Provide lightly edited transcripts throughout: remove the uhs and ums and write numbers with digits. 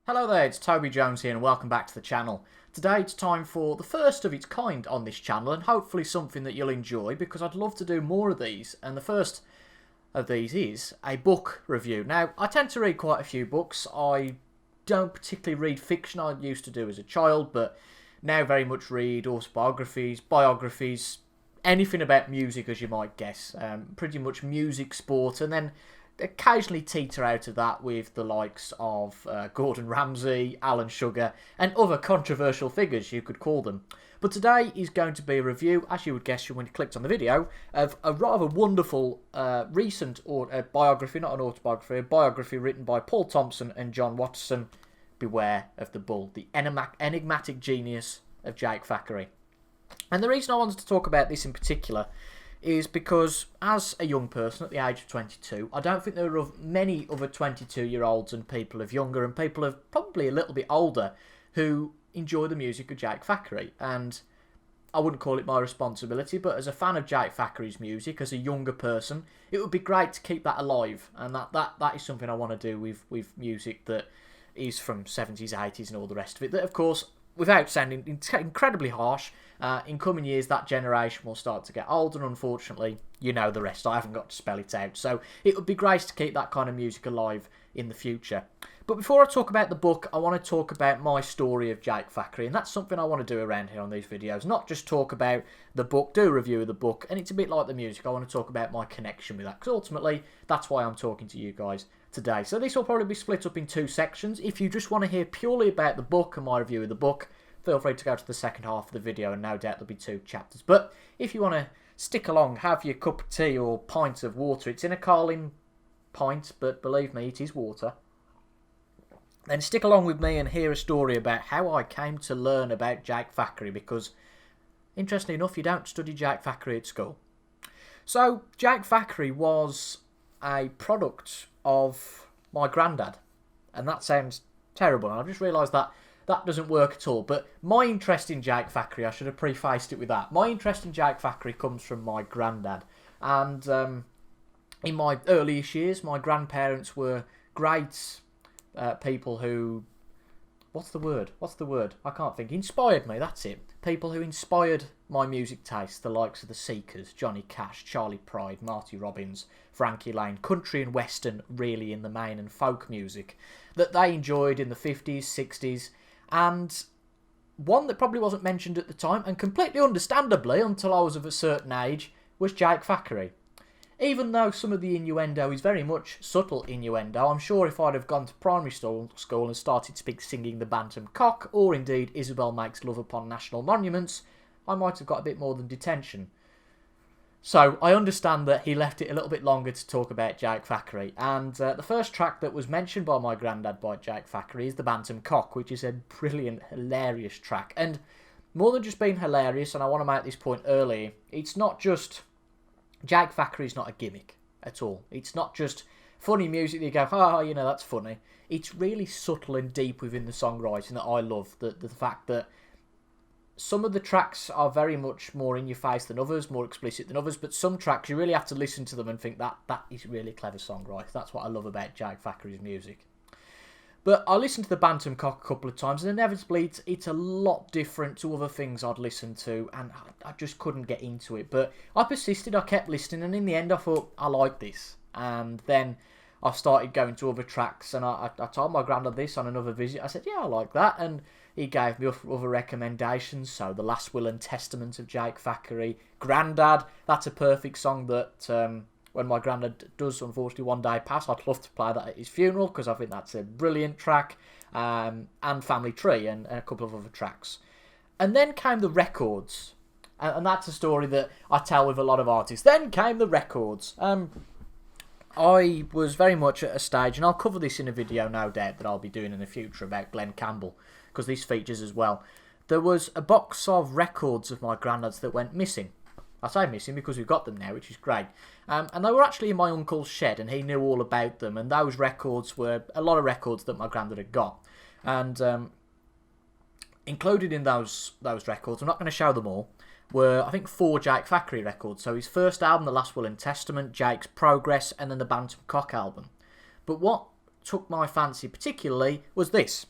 Hello there, it's Toby Jones here and welcome back to the channel. Today it's time for the first of its kind on this channel and hopefully something that you'll enjoy because I'd love to do more of these, and the first of these is a book review. Now, I tend to read quite a few books. I don't particularly read fiction. I used to do as a child, but now very much read autobiographies, biographies, anything about music as you might guess. Pretty much music, sport, and then occasionally teeter out of that with the likes of Gordon Ramsay, Alan Sugar, and other controversial figures, you could call them. But today is going to be a review, as you would guess when you clicked on the video, of a rather wonderful recent biography, not an autobiography, a biography written by Paul Thompson and John Watterson. Beware of the Bull, the enigmatic genius of Jake Thackray. And the reason I wanted to talk about this in particular is because as a young person at the age of 22, I don't think there are many other 22-year-olds and people of younger and people of probably a little bit older who enjoy the music of Jake Thackray. And I wouldn't call it my responsibility, but as a fan of Jake Thackray's music, as a younger person, it would be great to keep that alive. And that is something I want to do with music that is from 70s, 80s and all the rest of it. That, of course, without sounding incredibly harsh, in coming years that generation will start to get old, and unfortunately, you know the rest. I haven't got to spell it out. So it would be great to keep that kind of music alive in the future. But before I talk about the book, I want to talk about my story of Jake Thackray, and that's something I want to do around here on these videos. Not just talk about the book, do a review of the book, and it's a bit like the music. I want to talk about my connection with that, because ultimately, that's why I'm talking to you guys today. So this will probably be split up in two sections. If you just want to hear purely about the book and my review of the book, feel free to go to the second half of the video, and no doubt there'll be two chapters. But if you want to stick along, have your cup of tea or pint of water. It's in a Carling pint, but believe me, it is water. Then stick along with me and hear a story about how I came to learn about Jake Thackray, because, interestingly enough, you don't study Jake Thackray at school. So, Jake Thackray was a product of my granddad, and that sounds terrible, and I've just realised that doesn't work at all. But my interest in Jake Thackray, I should have prefaced it with that. My interest in Jake Thackray comes from my granddad. And in my earliest years, my grandparents were great people who... What's the word? I can't think. Inspired me, that's it. People who inspired my music taste. The likes of the Seekers, Johnny Cash, Charlie Pride, Marty Robbins, Frankie Lane. Country and western, really, in the main, and folk music that they enjoyed in the 50s, 60s. And one that probably wasn't mentioned at the time, and completely understandably until I was of a certain age, was Jake Thackray. Even though some of the innuendo is very much subtle innuendo, I'm sure if I'd have gone to primary school and started singing the Bantam Cock, or indeed Isabel Makes Love Upon National Monuments, I might have got a bit more than detention. So I understand that he left it a little bit longer to talk about Jake Thackray, and the first track that was mentioned by my granddad by Jake Thackray is the Bantam Cock, which is a brilliant, hilarious track. And more than just being hilarious, and I want to make this point early, it's not just... Jake Thackray is not a gimmick at all. It's not just funny music that you go, oh, you know, that's funny. It's really subtle and deep within the songwriting that I love. The fact that some of the tracks are very much more in your face than others, more explicit than others, but some tracks you really have to listen to them and think that is really clever songwriting. That's what I love about Jake Thackray's music. But I listened to the Bantam Cock a couple of times, and inevitably it's a lot different to other things I'd listened to, and I just couldn't get into it. But I persisted, I kept listening, and in the end I thought, I like this. And then I started going to other tracks, and I told my granddad this on another visit. I said, yeah, I like that, and he gave me other recommendations. So The Last Will and Testament of Jake Thackray, Grandad, that's a perfect song that... when my granddad does unfortunately one day pass, I'd love to play that at his funeral, because I think that's a brilliant track, and Family Tree, and a couple of other tracks. And then came the records, and that's a story that I tell with a lot of artists. Then came the records. I was very much at a stage, and I'll cover this in a video no doubt that I'll be doing in the future about Glenn Campbell, because this features as well. There was a box of records of my granddad's that went missing. I say missing because we've got them now, which is great. And they were actually in my uncle's shed, and he knew all about them. And those records were a lot of records that my granddad had got. And included in those records, I'm not going to show them all, were, I think, 4 Jake Thackray records. So his first album, The Last Will and Testament, Jake's Progress, and then the Bantam Cock album. But what took my fancy particularly was this.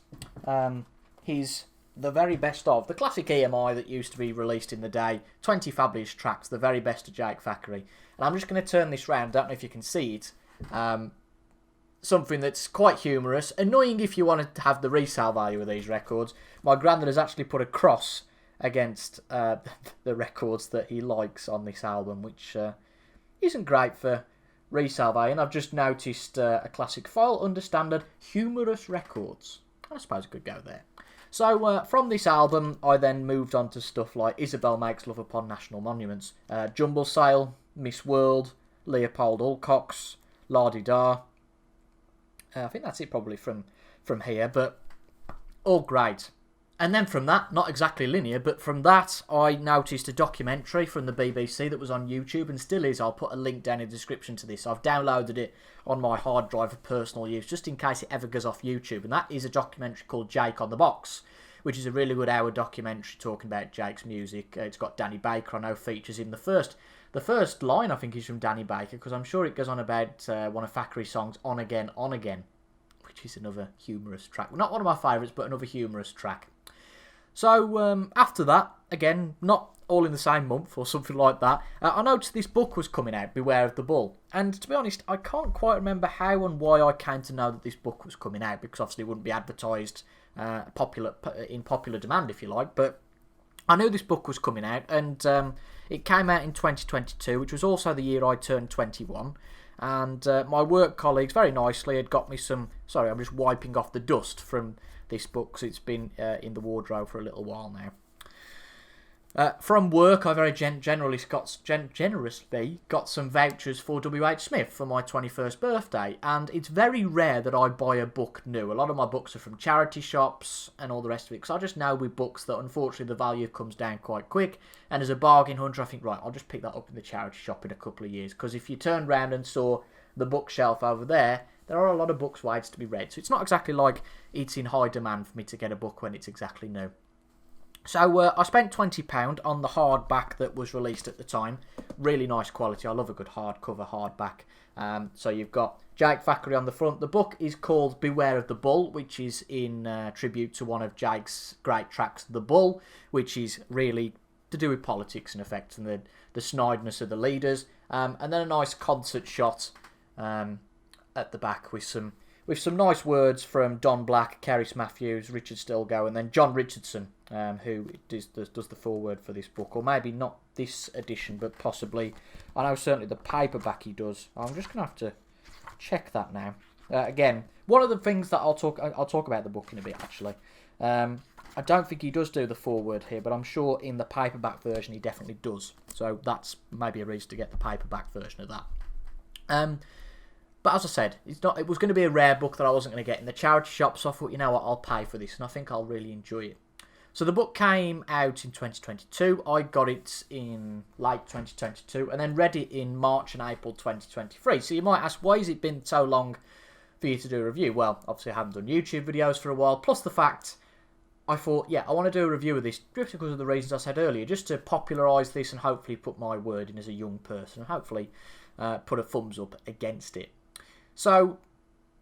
His The Very Best Of, the classic EMI that used to be released in the day, 20 fabulous tracks, the very best of Jake Thackray. And I'm just going to turn this round, don't know if you can see it. Something that's quite humorous, annoying if you want to have the resale value of these records. My granddad has actually put a cross against the records that he likes on this album, which isn't great for resale value. And I've just noticed a classic file under standard humorous records. I suppose I could go there. So from this album, I then moved on to stuff like Isabel Makes Love Upon National Monuments, Jumble Sale, Miss World, Leopold Alcox, La Di Da. I think that's it probably from here, but all great. And then from that, not exactly linear, but from that I noticed a documentary from the BBC that was on YouTube and still is. I'll put a link down in the description to this. I've downloaded it on my hard drive for personal use, just in case it ever goes off YouTube. And that is a documentary called Jake on the Box, which is a really good hour documentary talking about Jake's music. It's got Danny Baker, I know, features in the first line, I think, is from Danny Baker, because I'm sure it goes on about one of Thackray's songs, On Again, which is another humorous track. Not one of my favourites, but another humorous track. So after that, again, not all in the same month or something like that, I noticed this book was coming out, Beware of the Bull. And to be honest, I can't quite remember how and why I came to know that this book was coming out, because obviously it wouldn't be advertised in popular demand, if you like. But I knew this book was coming out, and it came out in 2022, which was also the year I turned 21. And my work colleagues very nicely had got me some... Sorry, I'm just wiping off the dust from this book because it's been in the wardrobe for a little while now. From work, I very generously got some vouchers for W.H. Smith for my 21st birthday, and it's very rare that I buy a book new. A lot of my books are from charity shops and all the rest of it, because I just know with books that unfortunately the value comes down quite quick, and as a bargain hunter I think, right, I'll just pick that up in the charity shop in a couple of years, because if you turn round and saw the bookshelf over there are a lot of books waiting to be read, so it's not exactly like it's in high demand for me to get a book when it's exactly new. So I spent £20 on the hardback that was released at the time. Really nice quality. I love a good hardcover hardback. So you've got Jake Thackray on the front. The book is called Beware of the Bull, which is in tribute to one of Jake's great tracks, The Bull, which is really to do with politics in effect and the snideness of the leaders. And then a nice concert shot at the back with some nice words from Don Black, Kerry Matthews, Richard Stilgo, and then John Richardson, who does the foreword for this book, or maybe not this edition, but possibly, I know certainly the paperback he does. I'm just going to have to check that now. Again, one of the things that I'll talk about the book in a bit, actually. I don't think he does do the foreword here, but I'm sure in the paperback version he definitely does. So that's maybe a reason to get the paperback version of that. But as I said, it was going to be a rare book that I wasn't going to get in the charity shop, so I thought, you know what, I'll pay for this, and I think I'll really enjoy it. So the book came out in 2022. I got it in late 2022, and then read it in March and April 2023. So you might ask, why has it been so long for you to do a review? Well, obviously I haven't done YouTube videos for a while, plus the fact I thought, yeah, I want to do a review of this just because of the reasons I said earlier, just to popularise this and hopefully put my word in as a young person, and hopefully put a thumbs up against it. So,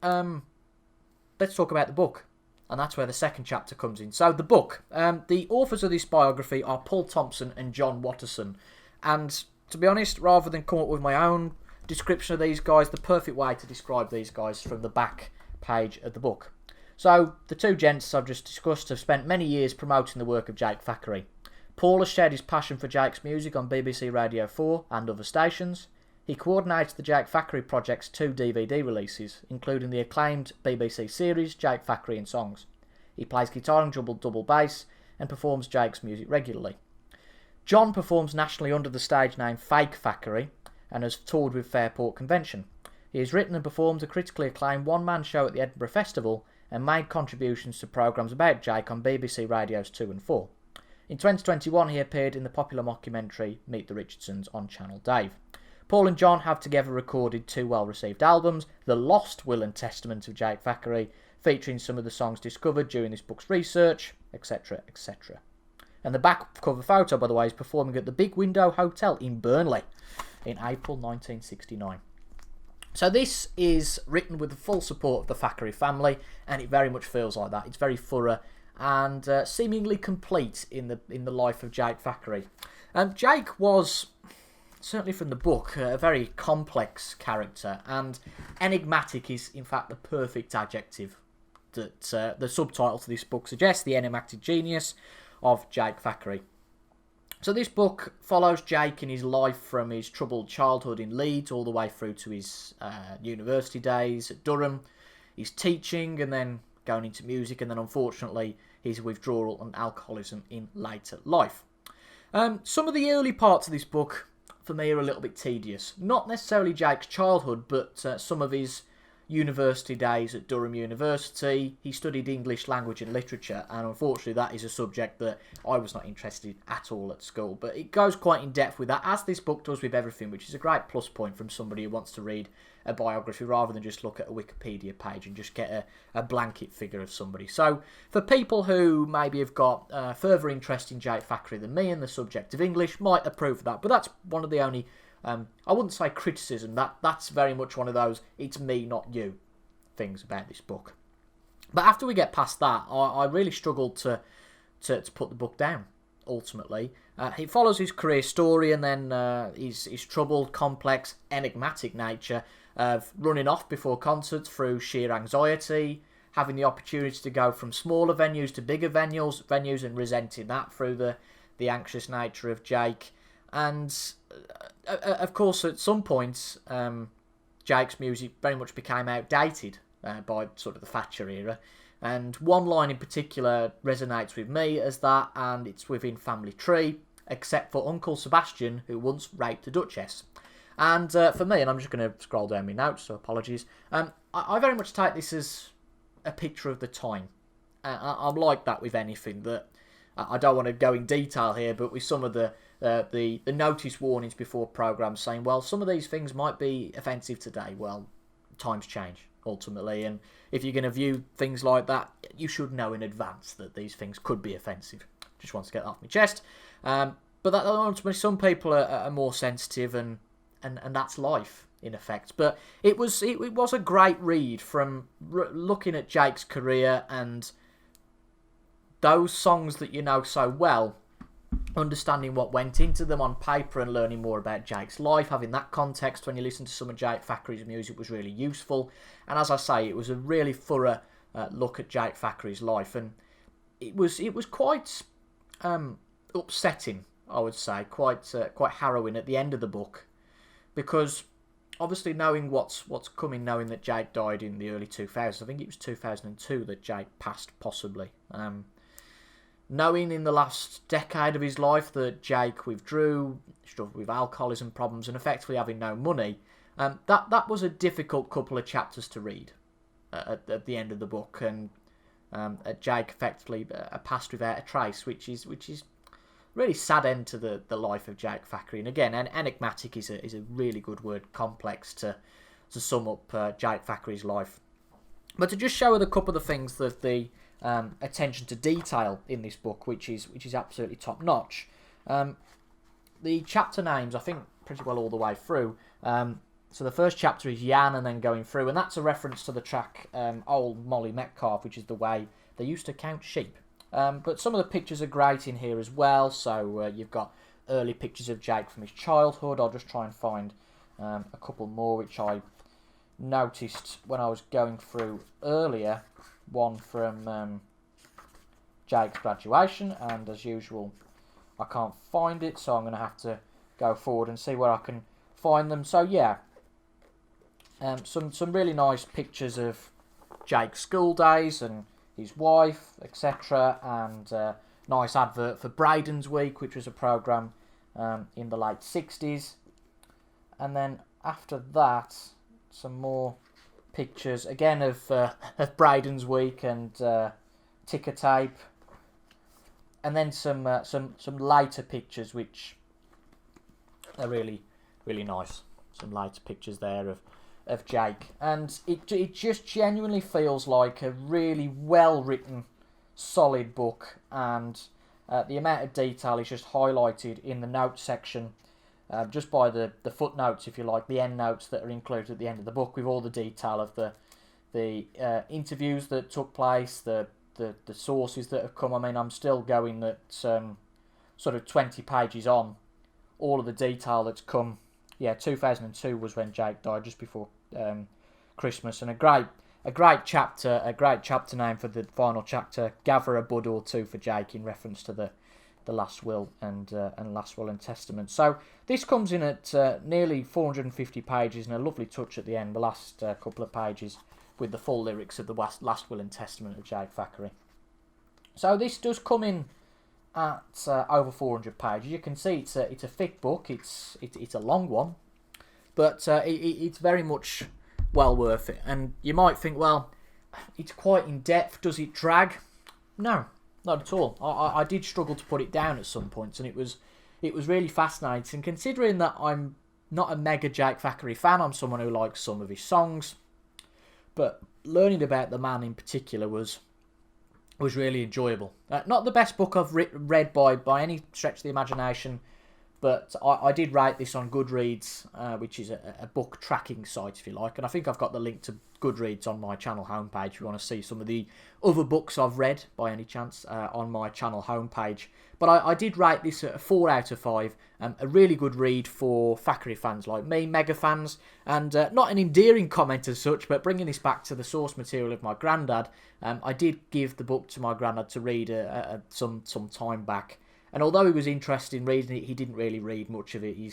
let's talk about the book, and that's where the second chapter comes in. So, the book, the authors of this biography are Paul Thompson and John Watterson, and to be honest, rather than come up with my own description of these guys, the perfect way to describe these guys is from the back page of the book. So, the two gents I've just discussed have spent many years promoting the work of Jake Thackray. Paul has shared his passion for Jake's music on BBC Radio 4 and other stations. He coordinates the Jake Thackray Project's 2 DVD releases, including the acclaimed BBC series Jake Thackray in Songs. He plays guitar and double bass and performs Jake's music regularly. John performs nationally under the stage name Fake Thackray and has toured with Fairport Convention. He has written and performed a critically acclaimed one-man show at the Edinburgh Festival and made contributions to programmes about Jake on BBC Radios 2 and 4. In 2021 he appeared in the popular mockumentary Meet the Richardsons on Channel Dave. Paul and John have together recorded 2 well-received albums, The Lost Will and Testament of Jake Thackray, featuring some of the songs discovered during this book's research, etc, etc. And the back cover photo, by the way, is performing at the Big Window Hotel in Burnley in April 1969. So this is written with the full support of the Thackray family, and it very much feels like that. It's very thorough and seemingly complete in the life of Jake Thackray. Jake was, certainly from the book, a very complex character, and enigmatic is in fact the perfect adjective that the subtitle to this book suggests, the enigmatic genius of Jake Thackray. So this book follows Jake in his life from his troubled childhood in Leeds all the way through to his university days at Durham, his teaching, and then going into music, and then unfortunately his withdrawal and alcoholism in later life. Some of the early parts of this book for me are a little bit tedious. Not necessarily Jake's childhood, but some of his university days at Durham University. He studied English language and literature, and unfortunately that is a subject that I was not interested at all at school. But it goes quite in depth with that, as this book does with everything, which is a great plus point from somebody who wants to read a biography rather than just look at a Wikipedia page and just get a blanket figure of somebody. So for people who maybe have got further interest in Jake Thackray than me and the subject of English, might approve of that. But that's one of the only I wouldn't say criticism, that's very much one of those it's me not you things about this book. But after we get past that, I really struggled to put the book down, ultimately. It follows his career story and then his troubled, complex, enigmatic nature of running off before concerts through sheer anxiety, having the opportunity to go from smaller venues to bigger venues and resenting that through the anxious nature of Jake. And of course, at some point, Jake's music very much became outdated by sort of the Thatcher era. And one line in particular resonates with me as that, and it's within Family Tree, except for Uncle Sebastian, who once raped a duchess. And for me, and I'm just going to scroll down my notes, so apologies, I very much take this as a picture of the time. I'm like that with anything that... I don't want to go in detail here, but with some of the notice warnings before programmes saying, well, some of these things might be offensive today. Well, times change, ultimately, and if you're going to view things like that, you should know in advance that these things could be offensive. Just want to get that off my chest. But that ultimately, some people are more sensitive, and that's life, in effect. But it was a great read from looking at Jake's career and those songs that you know so well, understanding what went into them on paper and learning more about Jake's life, having that context when you listen to some of Jake Thackray's music was really useful. And as I say, it was a really thorough look at Jake Thackray's life, and it was quite upsetting, I would say, quite harrowing at the end of the book, because obviously knowing what's coming, knowing that Jake died in the early 2000s, I think it was 2002 that Jake passed, possibly. Knowing in the last decade of his life that Jake withdrew, struggled with alcoholism problems, and effectively having no money, that was a difficult couple of chapters to read at the end of the book, and Jake effectively passed without a trace, which is really sad end to the life of Jake Thackray. And again, enigmatic is a really good word, complex to sum up Jake Thackray's life. But to just show a couple of the things that the attention to detail in this book, which is absolutely top notch. The chapter names, I think, pretty well all the way through. So the first chapter is Jan, and then going through, and that's a reference to the track Old Molly Metcalf, which is the way they used to count sheep. But some of the pictures are great in here as well. So you've got early pictures of Jake from his childhood. I'll just try and find a couple more, which I noticed when I was going through earlier. One from Jake's graduation, and as usual I can't find it, so I'm going to have to go forward and see where I can find them. So yeah, some really nice pictures of Jake's school days and his wife, etc., and nice advert for Braden's Week, which was a programme in the late 60s. And then after that, some more pictures again of Braden's Week and ticker tape, and then some later pictures which are really nice. Some later pictures there of Jake, and it just genuinely feels like a really well written, solid book, and the amount of detail is just highlighted in the notes section. just by the footnotes, if you like, the end notes that are included at the end of the book with all the detail of the interviews that took place, the sources that have come. I mean, I'm still going at sort of 20 pages on all of the detail that's come. Yeah, 2002 was when Jake died, just before Christmas, and a great chapter name for the final chapter, Gather a Bud or Two for Jake, in reference to the last will and last will and testament. So this comes in at nearly 450 pages, and a lovely touch at the end, the last couple of pages, with the full lyrics of the last will and testament of Jake Thackray. So this does come in at over 400 pages. You can see it's a thick book. It's a long one, but it's very much well worth it. And you might think, well, it's quite in depth. Does it drag? No, not at all. I did struggle to put it down at some points, and it was really fascinating. Considering that I'm not a mega Jake Thackray fan, I'm someone who likes some of his songs, but learning about the man in particular was really enjoyable. Not the best book I've read by any stretch of the imagination, but I did rate this on Goodreads, which is a book tracking site, if you like, and I think I've got the link to Goodreads on my channel homepage if you want to see some of the other books I've read, by any chance, on my channel homepage. But I did rate this a 4 out of 5, a really good read for Thackray fans like me, mega fans, and not an endearing comment as such, but bringing this back to the source material of my granddad. I did give the book to my granddad to read some time back, and although he was interested in reading it, he didn't really read much of it. I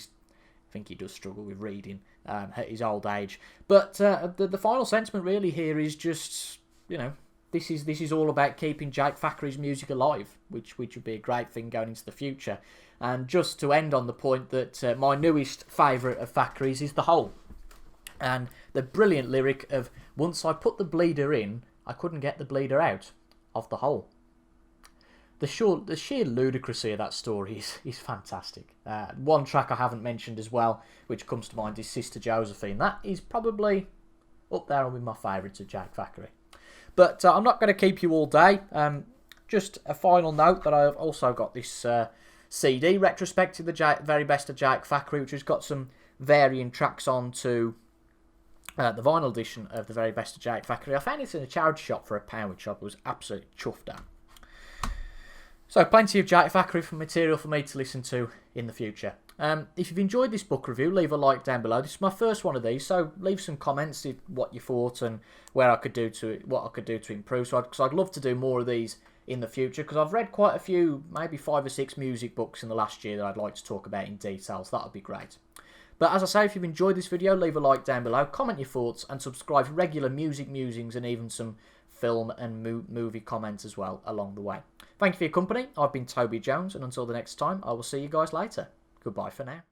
think he does struggle with reading at his old age. But the final sentiment really here is just, this is all about keeping Jake Thackray's music alive, which would be a great thing going into the future. And just to end on the point that my newest favourite of Thackray's is The Hole. And the brilliant lyric of, once I put the bleeder in, I couldn't get the bleeder out of the hole. The sheer ludicrousy of that story is fantastic. One track I haven't mentioned as well, which comes to mind, is Sister Josephine. That is probably up there with my favourites of Jake Thackray. But I'm not going to keep you all day. Just a final note that I've also got this CD, Retrospective, the very best of Jake Thackray, which has got some varying tracks on to the vinyl edition of the very best of Jake Thackray. I found it in a charity shop for £1, which I was absolutely chuffed at. So plenty of Jake Thackray material for me to listen to in the future. If you've enjoyed this book review, leave a like down below. This is my first one of these, so leave some comments of what you thought and what I could do to improve. So because I'd love to do more of these in the future, because I've read quite a few, maybe 5 or 6 music books in the last year that I'd like to talk about in detail. So that would be great. But as I say, if you've enjoyed this video, leave a like down below, comment your thoughts, and subscribe for regular music musings and even some film and movie comments as well along the way. Thank you for your company. I've been Toby Jones, and until the next time, I will see you guys later. Goodbye for now.